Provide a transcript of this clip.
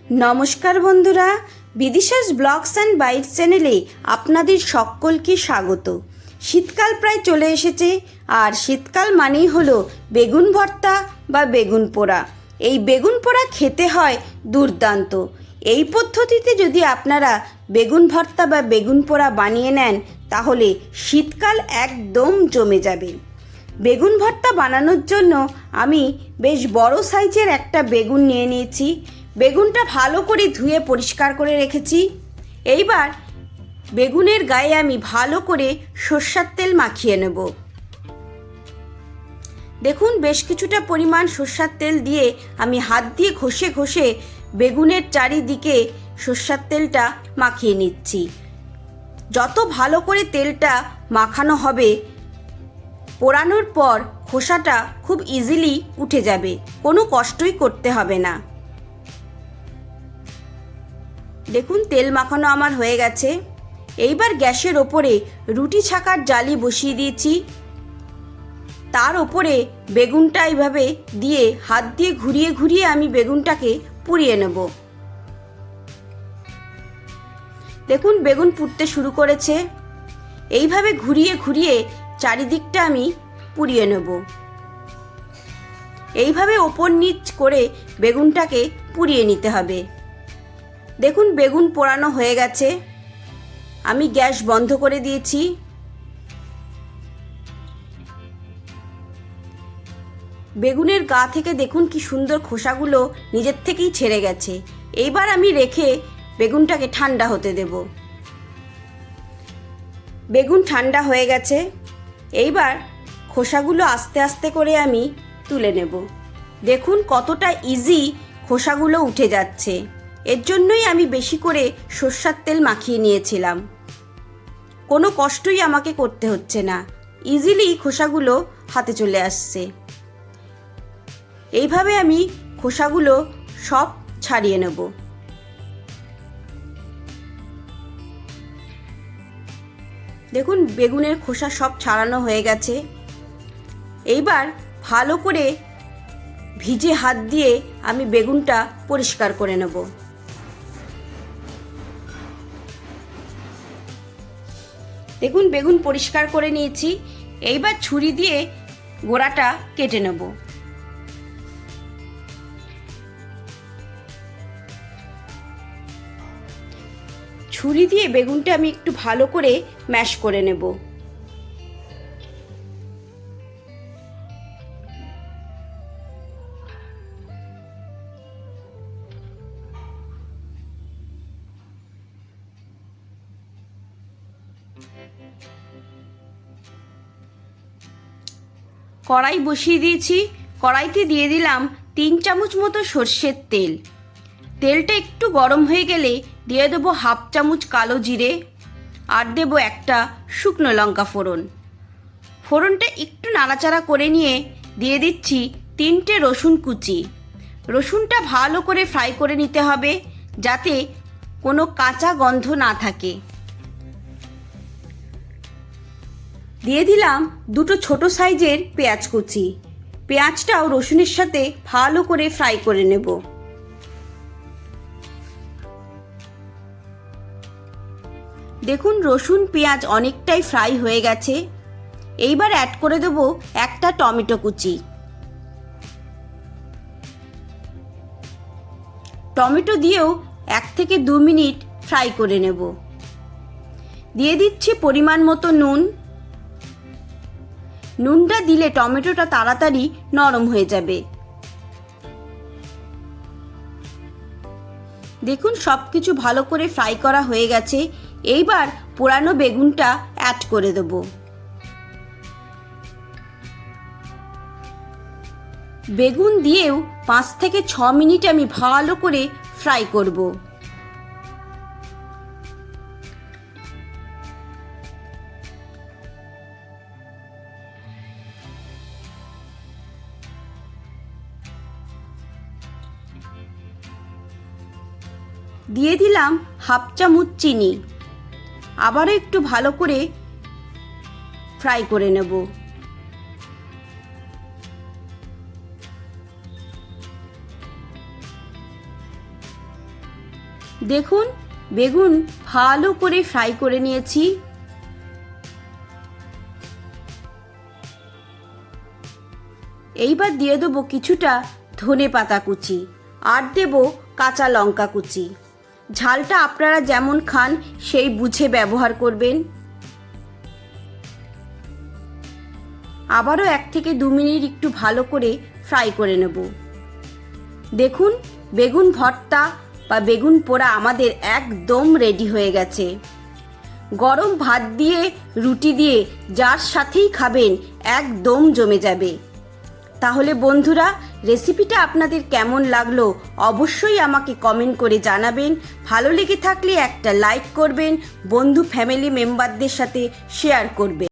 নমস্কার বন্ধুরা, বিদিশাস blogs and bytes চ্যানেলে আপনাদের সকলকে স্বাগত। শীতকাল প্রায় চলে এসেছে, আর শীতকাল মানেই হলো বেগুন ভর্তা বা বেগুন পোড়া। এই বেগুন পোড়া খেতে হয় দুর্দান্ত। এই পদ্ধতিতে যদি আপনারা বেগুন ভর্তা বা বেগুন পোড়া বানিয়ে নেন, তাহলে শীতকাল একদম জমে যাবে। বেগুন ভর্তা বানানোর জন্য আমি বেশ বড় সাইজের একটা বেগুন নিয়ে নিয়েছি। বেগুনটা ভালো করে ধুয়ে পরিষ্কার করে রেখেছি। এইবার বেগুনের গায়ে আমি ভালো করে সরষের তেল মাখিয়ে নেব। দেখুন, বেশ কিছুটা পরিমাণ সরষের তেল দিয়ে আমি হাত দিয়ে ঘষে ঘষে বেগুনের চারিদিকে সরষের তেলটা মাখিয়ে নিচ্ছি। যত ভালো করে তেলটা মাখানো হবে, পোড়ানোর পর খোসাটা খুব ইজিলি উঠে যাবে, কোনো কষ্টই করতে হবে না। দেখুন, তেল মাখানো আমার হয়ে গেছে। এইবার গ্যাসের ওপরে রুটি ছাকার জালি বসিয়ে দিয়েছি। তার ওপরে বেগুনটা এইভাবে দিয়ে হাত দিয়ে ঘুরিয়ে ঘুরিয়ে আমি বেগুনটাকে পুড়িয়ে নেব। দেখুন, বেগুন পুড়তে শুরু করেছে। এইভাবে ঘুরিয়ে ঘুরিয়ে চারিদিকটা আমি পুড়িয়ে নেব। এইভাবে ওপর নিচ করে বেগুনটাকে পুড়িয়ে নিতে হবে। দেখুন, বেগুন পোড়ানো হয়ে গেছে। আমি গ্যাস বন্ধ করে দিয়েছি। বেগুনের গা থেকে দেখুন কি সুন্দর খোসাগুলো নিজের থেকেই ছেড়ে গেছে। এইবার আমি রেখে বেগুনটাকে ঠান্ডা হতে দেব। বেগুন ঠান্ডা হয়ে গেছে। এইবার খোসাগুলো আস্তে আস্তে করে আমি তুলে নেব। দেখুন কতটা ইজি খোসাগুলো উঠে যাচ্ছে। এর জন্যই আমি বেশি করে সরষের তেল মাখিয়ে নিয়েছিলাম। কোনো কষ্টই আমাকে করতে হচ্ছে না, ইজিলি খোসাগুলো হাতে চলে আসছে। এইভাবে আমি খোসাগুলো সব ছাড়িয়ে নেব। দেখুন, বেগুনের খোসা সব ছাড়ানো হয়ে গেছে। এইবার ভালো করে ভিজে হাত দিয়ে আমি বেগুনটা পরিষ্কার করে নেব। দেখুন, বেগুন পরিষ্কার করে নিয়েছি। এইবার ছুরি দিয়ে গোড়াটা কেটে নেব। ছুরি দিয়ে বেগুনটা আমি একটু ভালো করে ম্যাশ করে নেব। কড়াই বসিয়ে দিয়েছি। কড়াইতে দিয়ে দিলাম 3 চামচ মতো সর্ষের তেল। তেলটা একটু গরম হয়ে গেলে দিয়ে দেবো 1/2 চামচ কালো জিরে, আর দেবো একটা শুকনো লঙ্কা ফোড়ন। ফোড়নটা একটু নাড়াচাড়া করে নিয়ে দিয়ে দিচ্ছি 3টে রসুন কুচি। রসুনটা ভালো করে ফ্রাই করে নিতে হবে, যাতে কোনো কাঁচা গন্ধ না থাকে। দিয়ে দিলাম 2টো ছোট সাইজের পেঁয়াজ কুচি। পেঁয়াজটাও রসুনের সাথে ভালো করে ফ্রাই করে নেব। দেখুন, রসুন পেঁয়াজ অনেকটাই ফ্রাই হয়ে গেছে। এইবার অ্যাড করে দেব একটা টমেটো কুচি। টমেটো দিয়েও 1 থেকে 2 মিনিট ফ্রাই করে নেব। দিয়ে দিচ্ছি পরিমাণ মতো নুন। নুনটা দিলে টমেটোটা তাড়াতাড়ি নরম হয়ে যাবে। দেখুন, সব কিছু ভালো করে ফ্রাই করা হয়ে গেছে। এইবার পোড়ানো বেগুনটা অ্যাড করে দেব। বেগুন দিয়েও 5 থেকে 6 মিনিট আমি ভালো করে ফ্রাই করব। দিয়ে দিলাম 1/2 চামচ চিনি। আবারও একটু ভালো করে ফ্রাই করে নেব। দেখুন বেগুন ভালো করে ফ্রাই করে নিয়েছি। এইবার দিয়ে দেবো কিছুটা ধনেপাতা কুচি আর দেব কাঁচা লঙ্কা কুচি। ঝালটা আপনারা যেমন খান সেই বুঝে ব্যবহার করবেন। আবারও 1 থেকে 2 মিনিট একটু ভালো করে ফ্রাই করে নেব। দেখুন বেগুন ভর্তা বা বেগুন পোড়া আমাদের একদম রেডি হয়ে গেছে। গরম ভাত দিয়ে রুটি দিয়ে যার সাথেই খাবেন একদম জমে যাবে। তাহলে বন্ধুরা, রেসিপিটা আপনাদের কেমন লাগলো অবশ্যই আমাকে কমেন্ট করে জানাবেন। ভালো লেগে থাকলে একটা লাইক করবেন, বন্ধু ফ্যামিলি মেম্বারদের সাথে শেয়ার করবেন।